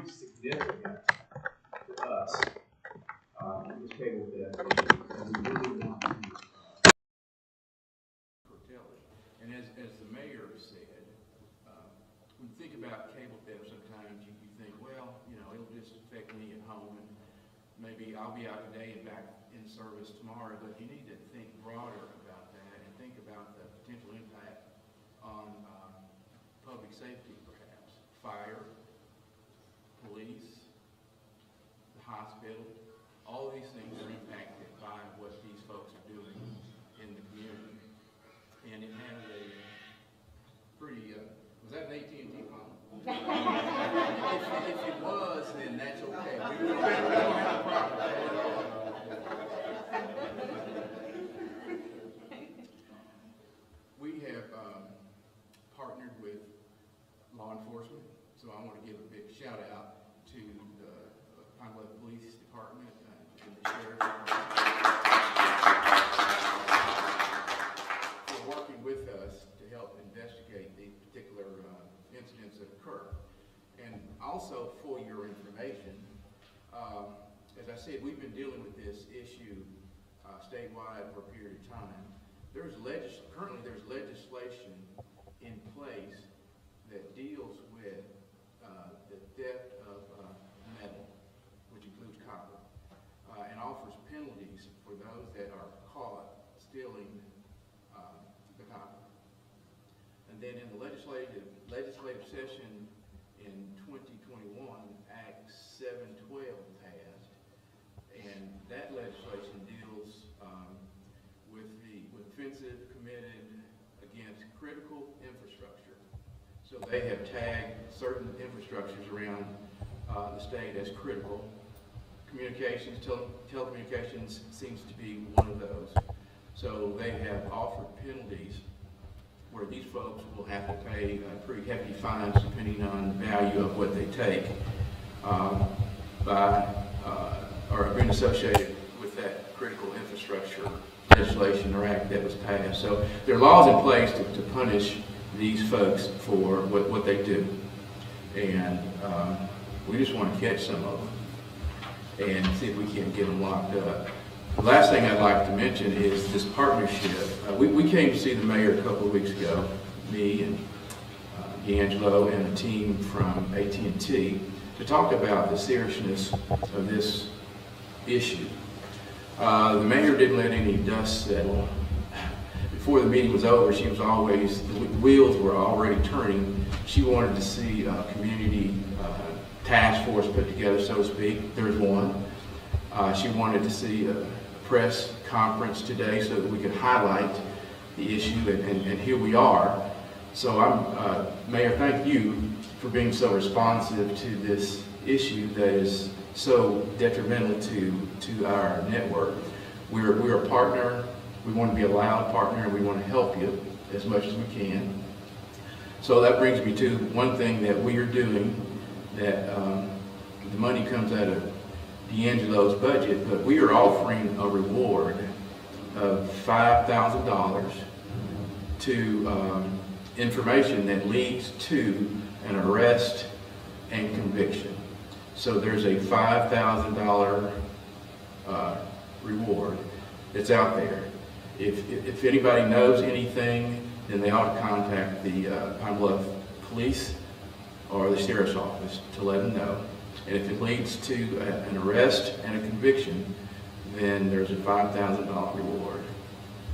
pretty significant to us, this cable theft issue, and we really want to curtail it. And as the mayor said, when you think about cable theft, sometimes you think, well, you know, it'll just affect me at home, and maybe I'll be out today and back in service tomorrow. But you need to think broader about that and think about the potential impact on public safety, perhaps fire, police, the hospital. All these things are impacted by what these folks are doing in the community. And it has a pretty, was that an AT&T phone? if it was, then that's okay. We don't have a problem. We have partnered with law enforcement, so I want to give a big shout out to the Bluff Police Department and the Sheriff's Department for working with us to help investigate the particular incidents that occur. And also, for your information, as I said, we've been dealing with this issue statewide for a period of time. Currently there's legislation in place that deals with the theft of metal, which includes copper, and offers penalties for those that are caught stealing the copper. And then in the legislative session in 2021, Act 712 passed, and that legislation deals with offensive committed against critical infrastructure. So they have tagged certain infrastructures around the state as critical. Communications, telecommunications seems to be one of those. So they have offered penalties where these folks will have to pay pretty hefty fines depending on the value of what they take or being associated with that critical infrastructure legislation or act that was passed. So there are laws in place to punish these folks for what they do. And we just want to catch some of them and see if we can get them locked up. The last thing I'd like to mention is this partnership. We came to see the mayor a couple of weeks ago, me and D'Angelo and a team from AT&T, to talk about the seriousness of this issue. The mayor didn't let any dust settle. Before the meeting was over, the wheels were already turning. She wanted to see a community task force put together, so to speak. There's one. She wanted to see a press conference today so that we could highlight the issue, and here we are. So Mayor, thank you for being so responsive to this issue that is so detrimental to our network. We're a partner. We want to be a loud partner, and we want to help you as much as we can. So that brings me to one thing that we are doing, that the money comes out of D'Angelo's budget, but we are offering a reward of $5,000 to information that leads to an arrest and conviction. So there's a $5,000 reward that's out there. If anybody knows anything, then they ought to contact the Pine Bluff Police or the Sheriff's Office to let them know. And if it leads to an arrest and a conviction, then there's a $5,000 reward.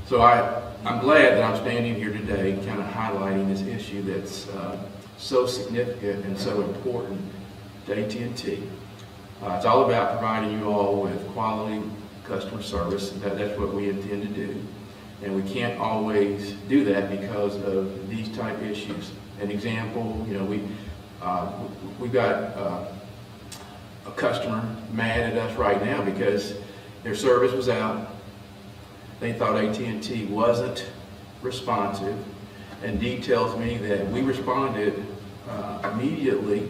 So I'm glad that I'm standing here today kind of highlighting this issue that's so significant and so important to AT&T. It's all about providing you all with quality customer service, and that's what we intend to do. And we can't always do that because of these type issues. An example, you know, we got a customer mad at us right now because their service was out. They thought AT&T wasn't responsive, and Dee tells me that we responded immediately,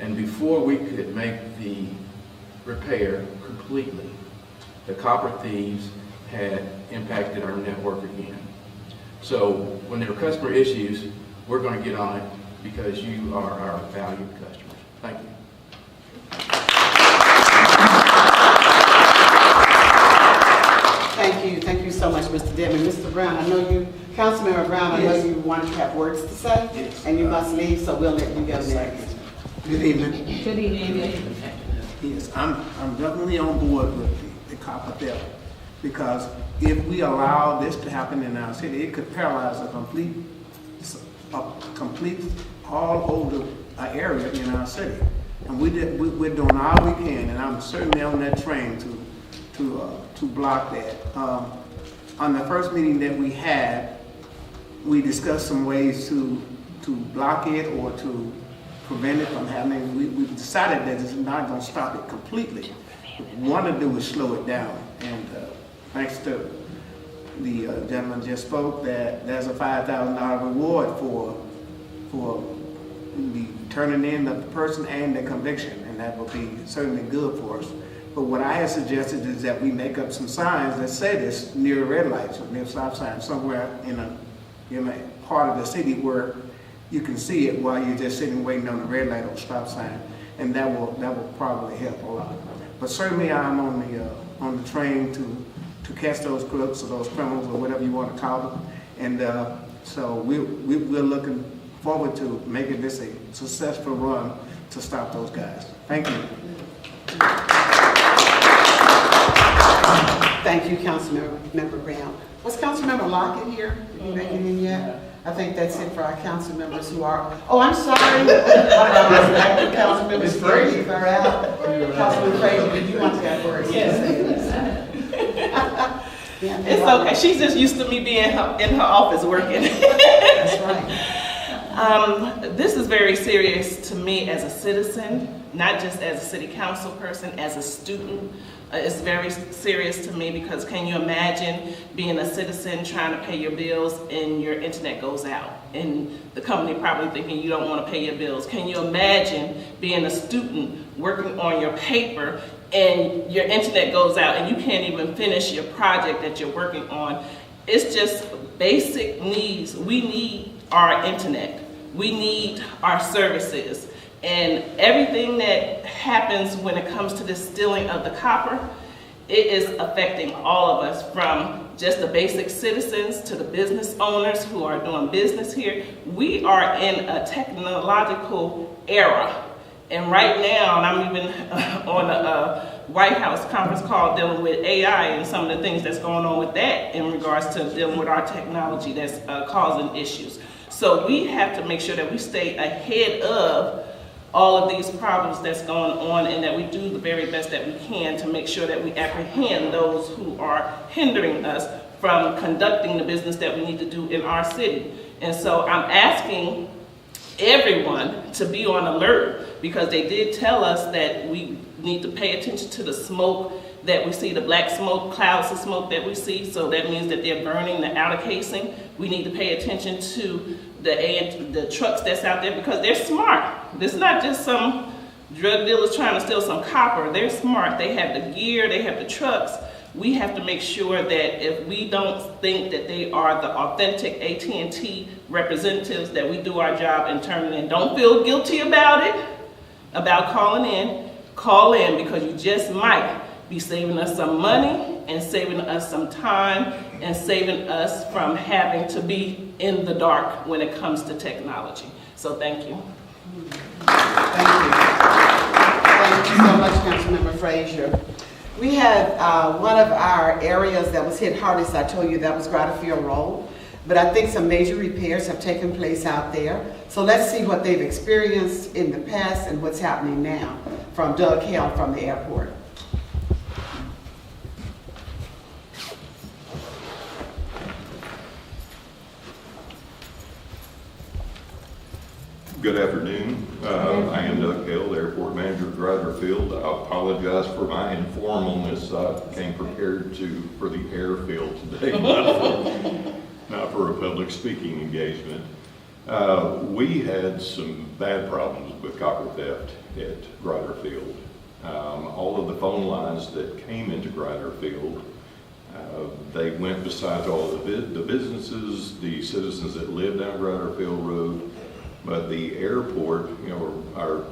and before we could make the repair completely, the copper thieves had impacted our network again. So when there are customer issues, we're going to get on it because you are our valued customers. Thank you. Mr. Denman. Mr. Brown, I know you, Councilmember Brown, I know Yes. you wanted to have words to say, Yes. and you must leave, so we'll let you go next. Good evening. Good evening. Yes, I'm definitely on board with the copper theft, because if we allow this to happen in our city, it could paralyze a complete all over the area in our city. And we're doing all we can, and I'm certainly on that train to block that. On the first meeting that we had, we discussed some ways to block it or to prevent it from happening. We decided that it's not going to stop it completely. What we want to do is slow it down. And thanks to the gentleman just spoke, that there's a $5,000 reward for the turning in of the person and the conviction, and that will be certainly good for us. But what I had suggested is that we make up some signs that say this near red lights or near stop signs somewhere in a part of the city where you can see it while you're just sitting waiting on the red light or stop sign, and that will probably help a lot. But certainly I'm on the train to catch those crooks or those criminals or whatever you want to call them, and so we're looking forward to making this a successful run to stop those guys. Thank you. Thank you, Councilmember Brown. Was Councilmember Lockett here? Did you make it in yet? I think that's it for our council members who are, oh, I'm sorry. Councilmembers Frazier are out. Councilman Frazier, did you want to have words? Yes. Yeah, It's okay. She's just used to me being in her office working. That's right. This is very serious to me as a citizen, not just as a city council person, as a student. It's very serious to me because can you imagine being a citizen trying to pay your bills and your internet goes out and the company probably thinking you don't want to pay your bills? Can you imagine being a student working on your paper and your internet goes out and you can't even finish your project that you're working on? It's just basic needs. We need our internet. We need our services. And everything that happens when it comes to the stealing of the copper, it is affecting all of us, from just the basic citizens to the business owners who are doing business here. We are in a technological era. And right now, and I'm even on a White House conference call dealing with AI and some of the things that's going on with that in regards to dealing with our technology that's causing issues. So we have to make sure that we stay ahead of all of these problems that's going on and that we do the very best that we can to make sure that we apprehend those who are hindering us from conducting the business that we need to do in our city. And so I'm asking everyone to be on alert, because they did tell us that we need to pay attention to the smoke that we see, the black smoke, clouds of smoke that we see. So that means that they're burning the outer casing. We need to pay attention to the trucks that's out there, because they're smart. It's not just some drug dealers trying to steal some copper. They're smart. They have the gear, they have the trucks. We have to make sure that if we don't think that they are the authentic AT&T representatives, that we do our job and turn it in. Don't feel guilty about it, about calling in. Call in, because you just might be saving us some money and saving us some time and saving us from having to be in the dark when it comes to technology. So thank you. Thank you. Thank you so much, Councilmember Frazier. We had one of our areas that was hit hardest, I told you, that was Grotterfield Road. But I think some major repairs have taken place out there. So let's see what they've experienced in the past and what's happening now from Doug Hale from the airport. Good afternoon. I am Doug Hale, the airport manager at Grotterfield. I apologize for my informalness. I came prepared for the airfield today, not for a public speaking engagement. We had some bad problems with copper theft at Grotterfield. All of the phone lines that came into Grotterfield, they went besides all the businesses, the citizens that live down Grotterfield Road. But the airport, our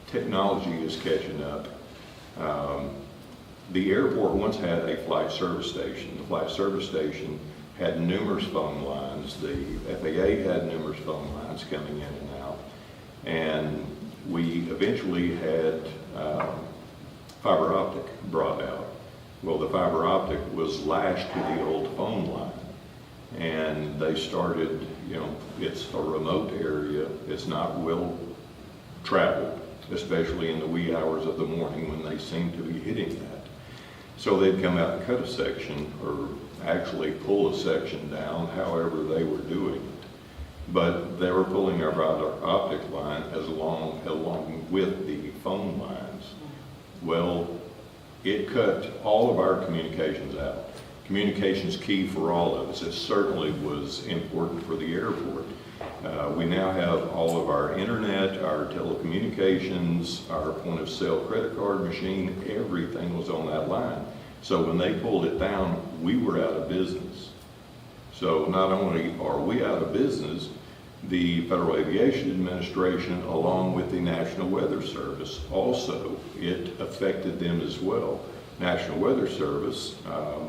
technology is catching up. The airport once had a flight service station. The flight service station had numerous phone lines. The FAA had numerous phone lines coming in and out. And we eventually had fiber optic brought out. Well, the fiber optic was lashed to the old phone line. And they started, you know, it's a remote area. It's not well traveled, especially in the wee hours of the morning when they seem to be hitting that. So they'd come out and cut a section, or actually pull a section down, however they were doing it. But they were pulling our fiber optic line along with the phone lines. Well, it cut all of our communications out. Communication's key for all of us. It certainly was important for the airport. We now have all of our internet, our telecommunications, our point of sale credit card machine, everything was on that line. So when they pulled it down, we were out of business. So not only are we out of business, the Federal Aviation Administration, along with the National Weather Service, also, it affected them as well. National Weather Service,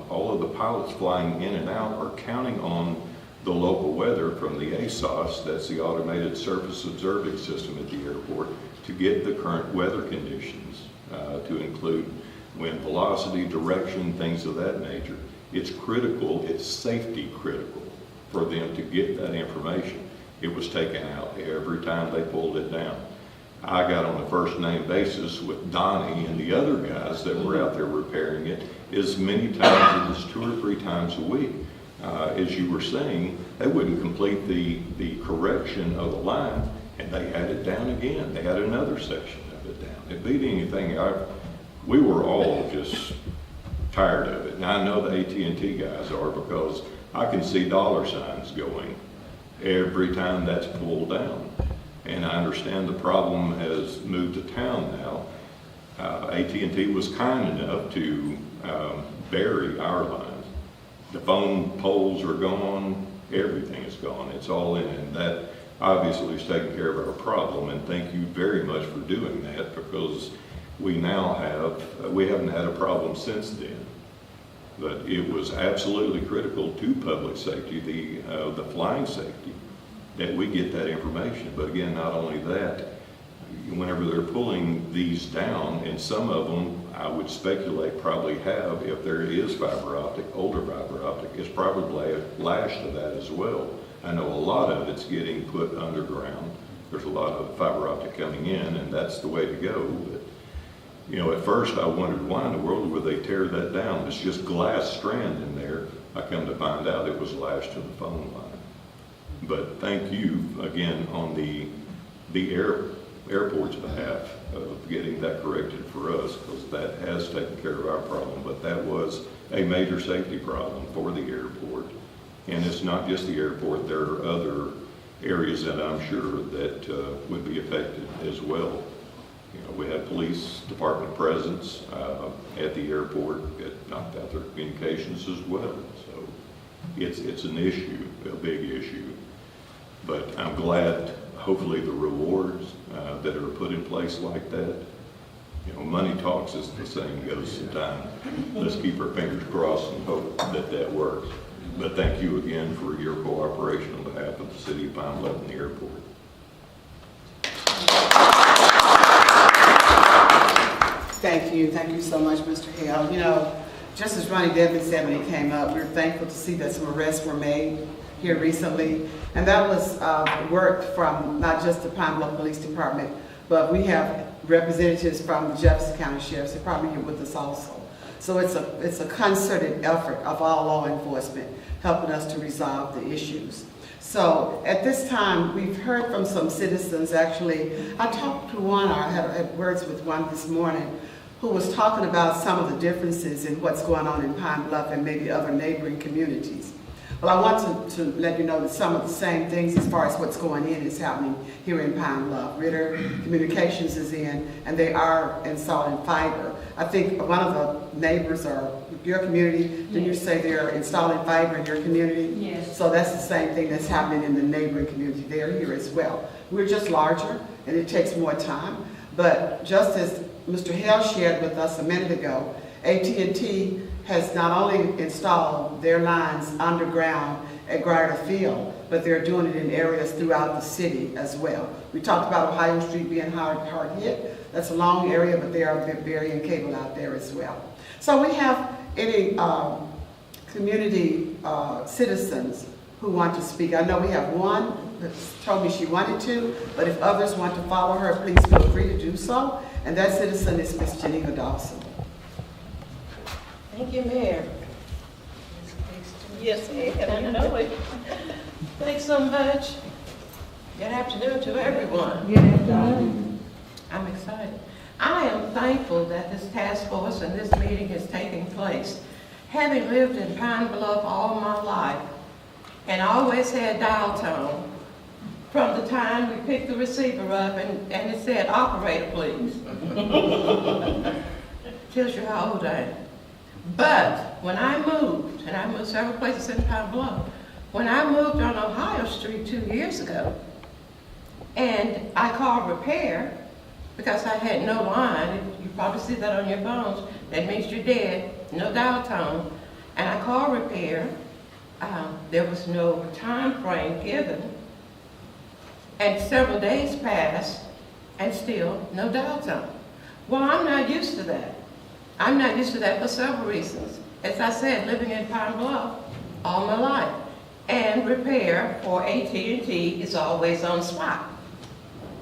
all of the pilots flying in and out are counting on the local weather from the ASOS, that's the Automated Surface Observing System at the airport, to get the current weather conditions, to include wind velocity, direction, things of that nature. It's critical, it's safety critical for them to get that information. It was taken out every time they pulled it down. I got on a first name basis with Donnie and the other guys that were out there repairing it as many times as 2 or 3 times a week. As you were saying, they wouldn't complete the correction of the line, and they had it down again. They had another section of it down. It beat anything. We were all just tired of it. And I know the AT&T guys are, because I can see dollar signs going every time that's pulled down. And I understand the problem has moved to town now. AT&T was kind enough to bury our lines. The phone poles are gone, everything is gone, it's all in, and that obviously is taking care of our problem, and thank you very much for doing that, because we haven't had a problem since then. But it was absolutely critical to public safety, the flying safety, that we get that information. But again, not only that, whenever they're pulling these down, and some of them, I would speculate, probably have, if there is fiber optic, older fiber optic, it's probably lashed to that as well. I know a lot of it's getting put underground. There's a lot of fiber optic coming in, and that's the way to go. But, you know, at first I wondered why in the world would they tear that down? It's just glass strand in there. I come to find out it was lashed to the phone line. But thank you again on the airport's behalf of getting that corrected for us, because that has taken care of our problem. But that was a major safety problem for the airport. And it's not just the airport, there are other areas that I'm sure that would be affected as well. You know, we had police department presence at the airport that knocked out their communications as well. So it's an issue, a big issue. But I'm glad, hopefully the rewards that are put in place like that, you know, money talks, as the saying goes sometimes. Let's keep our fingers crossed and hope that that works. But thank you again for your cooperation on behalf of the city of Pine Bluff and the airport. Thank you so much, Mr. Hale. You know, just as Ronnie Devin said when he came up, we're thankful to see that some arrests were made here recently. And that was work from not just the Pine Bluff Police Department, but we have representatives from the Jefferson County Sheriff's Department here with us also. So it's a concerted effort of all law enforcement helping us to resolve the issues. So at this time, we've heard from some citizens. Actually, I talked to one, I had words with one this morning, who was talking about some of the differences in what's going on in Pine Bluff and maybe other neighboring communities. Well, I want to let you know that some of the same things as far as what's going in is happening here in Pine Bluff. Ritter Communications is in, and they are installing fiber. I think one of the neighbors or your community, didn't you say they're installing fiber in your community? Yes. So that's the same thing that's happening in the neighboring community. They're here as well. We're just larger, and it takes more time. But just as Mr. Hale shared with us a minute ago, AT&T has not only installed their lines underground at Grider Field, but they're doing it in areas throughout the city as well. We talked about Ohio Street being hard hit. That's a long area, but they are burying cable out there as well. So we have any community citizens who want to speak. I know we have one that told me she wanted to, but if others want to follow her, please feel free to do so. And that citizen is Ms. Geneva Dawson. Thank you, Mayor. Yes, ma'am, you know it. Thanks so much. Good afternoon to everyone. Good afternoon. I'm excited. I am thankful that this task force and this meeting is taking place. Having lived in Pine Bluff all my life and always had dial tone, from the time we picked the receiver up and it said, "Operator, please." Tells you how old I am. But when I moved, and I moved several places in Pine Bluff, when I moved on Ohio Street 2 years ago, and I called repair because I had no line, you probably see that on your phones, that means you're dead, no dial tone, and I called repair, there was no time frame given, and several days passed, and still no dial tone. Well, I'm not used to that. I'm not used to that for several reasons. As I said, living in Pine Bluff all my life. And repair for AT&T is always on spot.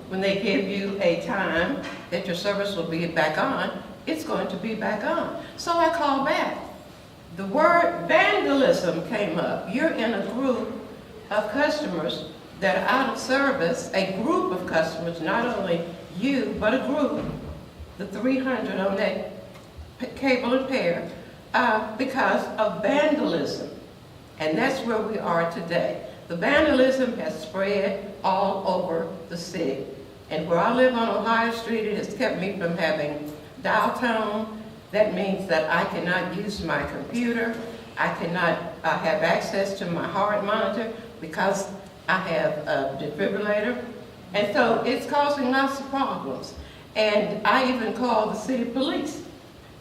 When they give you a time that your service will be back on, it's going to be back on. So I called back. The word vandalism came up. You're in a group of customers that are out of service, a group of customers, not only you, but a group, the 300 on that cable and pair, because of vandalism. And that's where we are today. The vandalism has spread all over the city. And where I live on Ohio Street, it has kept me from having dial tone. That means that I cannot use my computer. I cannot have access to my heart monitor because I have a defibrillator. And so it's causing lots of problems. And I even called the city police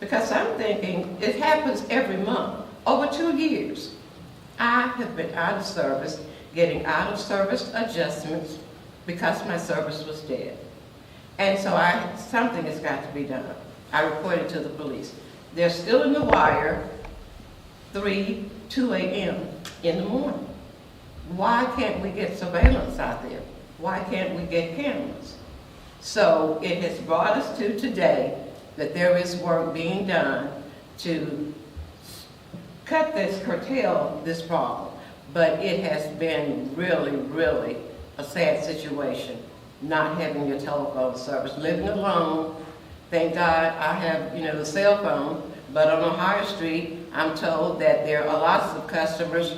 because I'm thinking it happens every month. Over 2 years, I have been out of service, getting out of service adjustments because my service was dead. And so something has got to be done. I reported to the police. They're still in the wire 2 a.m. in the morning. Why can't we get surveillance out there? Why can't we get cameras? So it has brought us to today that there is work being done to curtail this problem. But it has been really, really a sad situation, not having your telephone service. Living alone, thank God I have, the cell phone, but on Ohio Street, I'm told that there are lots of customers,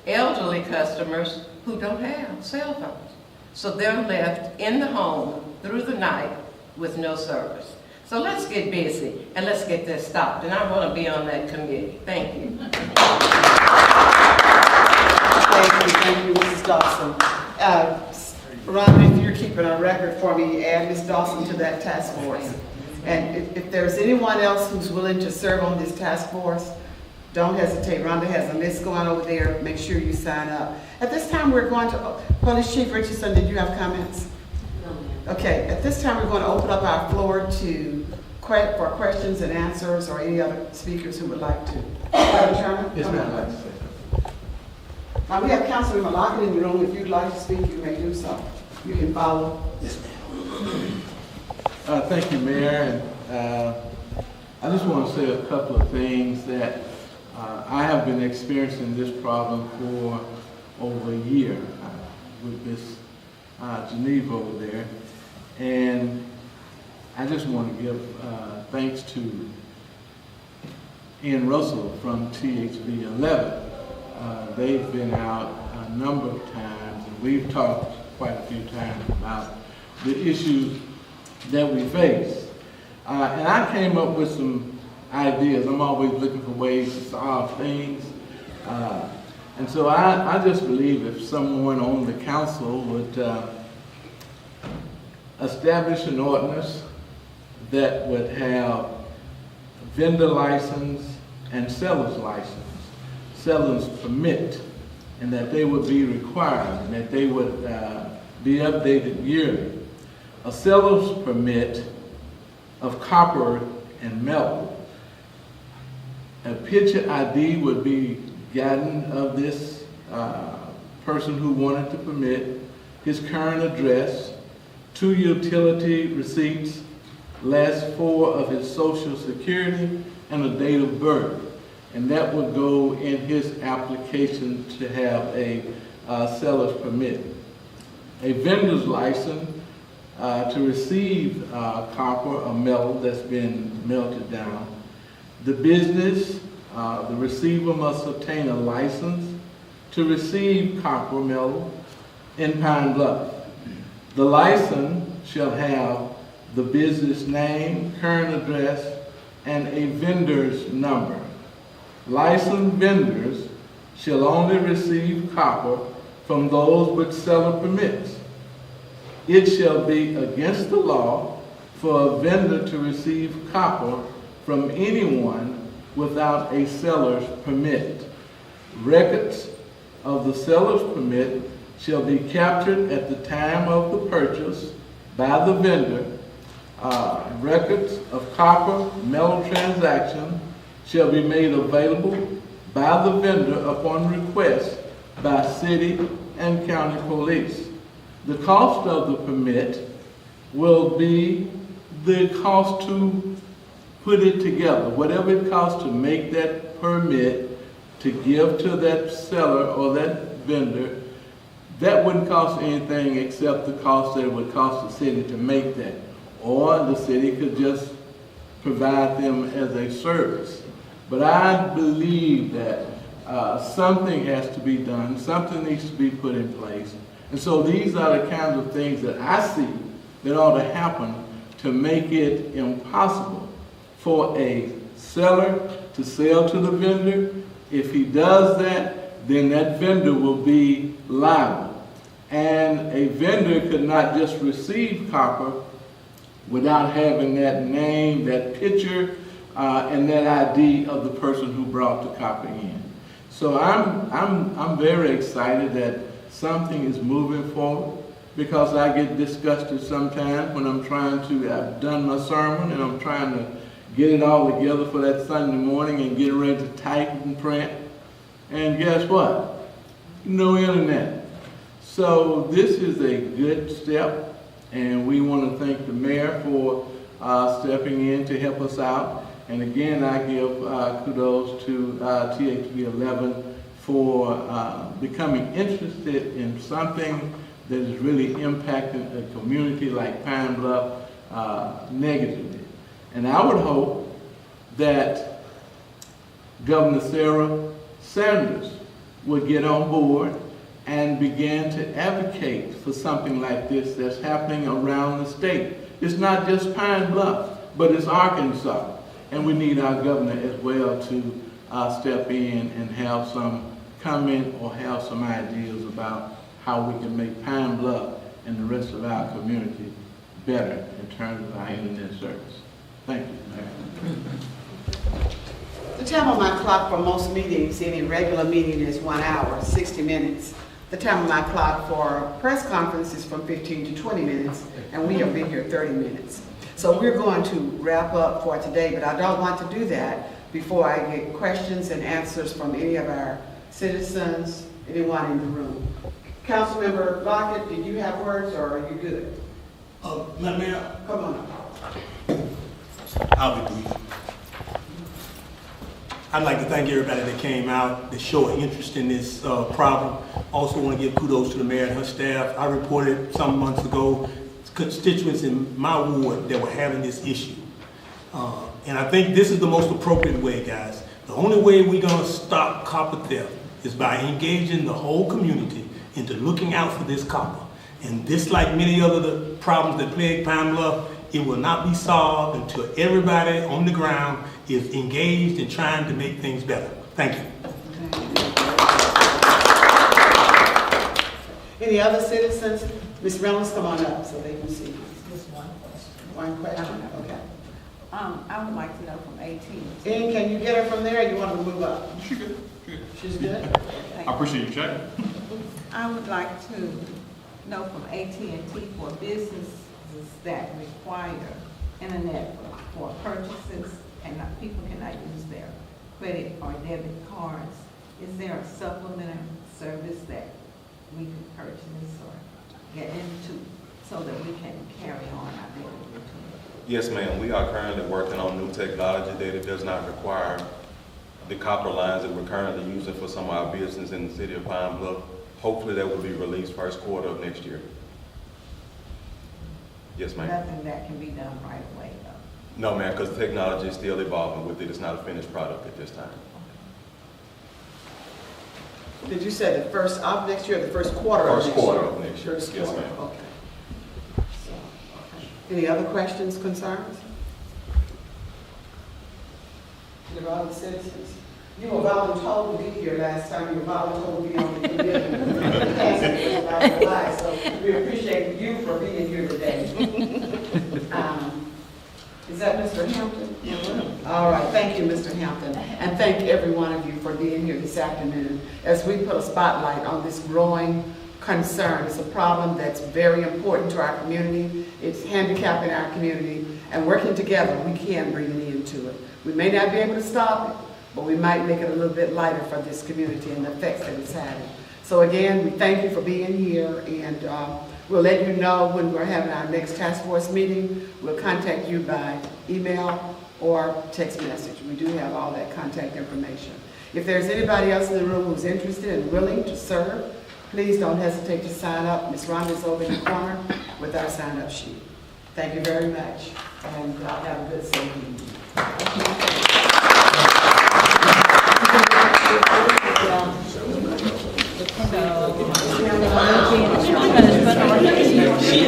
elderly customers, who don't have cell phones. So they're left in the home through the night with no service. So let's get busy and let's get this stopped. And I want to be on that committee. Thank you. Thank you, Mrs. Dawson. Rhonda, if you're keeping a record for me, add Ms. Dawson to that task force. And if there's anyone else who's willing to serve on this task force, don't hesitate. Rhonda has a list going over there. Make sure you sign up. At this time, we're going to, Police Chief Richardson, did you have comments? Okay, at this time, we're going to open up our floor for questions and answers or any other speakers who would like to. Madam Chairman? Yes, ma'am, I'd like to say something. Now, we have Councilman Lockett in the room. If you'd like to speak, you may do so. You can follow. Yes, ma'am. Thank you, Mayor. And I just want to say a couple of things that I have been experiencing this problem for over a year with Ms. Geneva over there. And I just want to give thanks to Ian Russell from THB 11. They've been out a number of times, and we've talked quite a few times about the issues that we face. And I came up with some ideas. I'm always looking for ways to solve things. And so I just believe if someone on the council would establish an ordinance that would have vendor license and seller's license, seller's permit, and that they would be required and that they would be updated yearly. A seller's permit of copper and metal. A picture ID would be gotten of this person who wanted to permit, his current address, 2 utility receipts, last 4 of his social security, and a date of birth. And that would go in his application to have a seller's permit. A vendor's license to receive copper or metal that's been melted down. The business, the receiver must obtain a license to receive copper metal in Pine Bluff. The license shall have the business name, current address, and a vendor's number. Licensed vendors shall only receive copper from those with seller permits. It shall be against the law for a vendor to receive copper from anyone without a seller's permit. Records of the seller's permit shall be captured at the time of the purchase by the vendor. Records of copper metal transaction shall be made available by the vendor upon request by city and county police. The cost of the permit will be the cost to put it together. Whatever it costs to make that permit to give to that seller or that vendor, that wouldn't cost anything except the cost that it would cost the city to make that. Or the city could just provide them as a service. But I believe that something has to be done, something needs to be put in place. And so these are the kinds of things that I see that ought to happen to make it impossible for a seller to sell to the vendor. If he does that, then that vendor will be liable. And a vendor could not just receive copper without having that name, that picture, and that ID of the person who brought the copper in. So I'm very excited that something is moving forward, because I get disgusted sometimes when I'm trying to, I've done my sermon and I'm trying to get it all together for that Sunday morning and get ready to type and print. And guess what? No internet. So this is a good step, and we want to thank the mayor for stepping in to help us out. And again, I give kudos to THB 11 for becoming interested in something that is really impacting a community like Pine Bluff negatively. And I would hope that Governor Sarah Sanders would get on board and begin to advocate for something like this that's happening around the state. It's not just Pine Bluff, but it's Arkansas. And we need our governor as well to step in and have some comment or have some ideas about how we can make Pine Bluff and the rest of our community better in terms of our internet service. Thank you, Mayor. The time on my clock for most meetings, any regular meeting is 1 hour, 60 minutes. The time on my clock for press conference is from 15 to 20 minutes, and we have been here 30 minutes. So we're going to wrap up for today, but I don't want to do that before I get questions and answers from any of our citizens, anyone in the room. Councilmember Lockett, did you have words, or are you good? Madam Mayor, Come on up. I'll be brief. I'd like to thank everybody that came out to show an interest in this problem. Also want to give kudos to the mayor and her staff. I reported some months ago constituents in my ward that were having this issue. And I think this is the most appropriate way, guys. The only way we're going to stop copper theft is by engaging the whole community into looking out for this copper. And this, like many other problems that plague Pine Bluff, it will not be solved until everybody on the ground is engaged in trying to make things better. Thank you. Any other citizens? Ms. Reynolds, come on up so they can see. Just one question. One question, okay. I would like to know from 18. Ian, can you get her from there, or you want her to move up? She good. She's good? I appreciate you checking. I would like to know from AT&T for businesses that require internet for purchases and people cannot use their credit or debit cards. Is there a supplementary service that we could purchase or get into so that we can carry on our daily routine? Yes, ma'am. We are currently working on new technology that does not require the copper lines that we're currently using for some of our business in the city of Pine Bluff. Hopefully that will be released first quarter of next year. Yes, ma'am. Nothing that can be done right away, though. No, ma'am, because technology is still evolving with it. It's not a finished product at this time. Did you say the first of next year, or the first quarter of next year? First quarter of next year. First Yes, quarter, ma'am. okay. So, okay. Any other questions, concerns? Any other citizens? You were voluntold to be here last time. You were voluntold to be on the committee. So we appreciate you for being here today. Is that Mr. Hampton? All right, thank you, Mr. Hampton. And thank every one of you for being here this afternoon as we put a spotlight on this growing concern. It's a problem that's very important to our community. It's handicapping our community, and working together, we can bring an end to it. We may not be able to stop it, but we might make it a little bit lighter for this community and the effects that it's having. So again, we thank you for being here, and we'll let you know when we're having our next task force meeting. We'll contact you by email or text message. We do have all that contact information. If there's anybody else in the room who's interested and willing to serve, please don't hesitate to sign up. Ms. Rhonda's over in the corner with our sign-up sheet. Thank you very much, and have a good evening.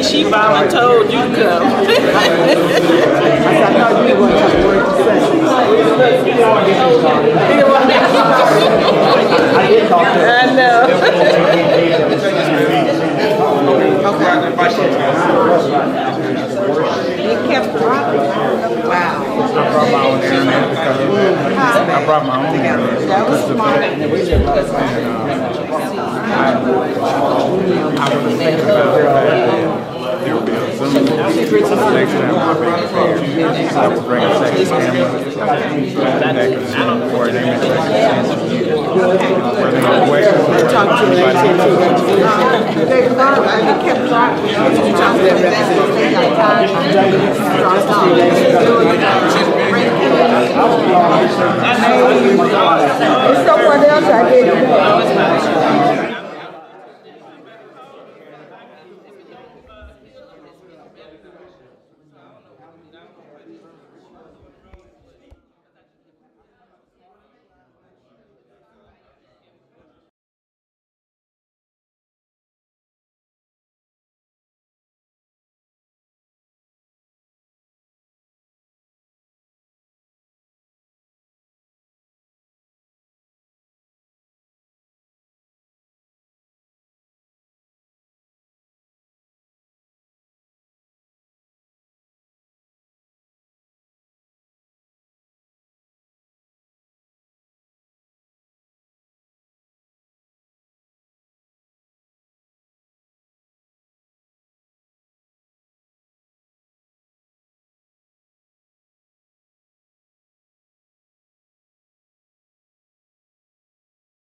She volunteered you to come. I know. It kept dropping. Wow. I brought my own. That was smart. I was thinking about there'll be a Zoom next time I'll be prepared. I will bring a second camera. Or they may take a chance of you. Whether no questions. Talk to them. They kept dropping. You talk to them.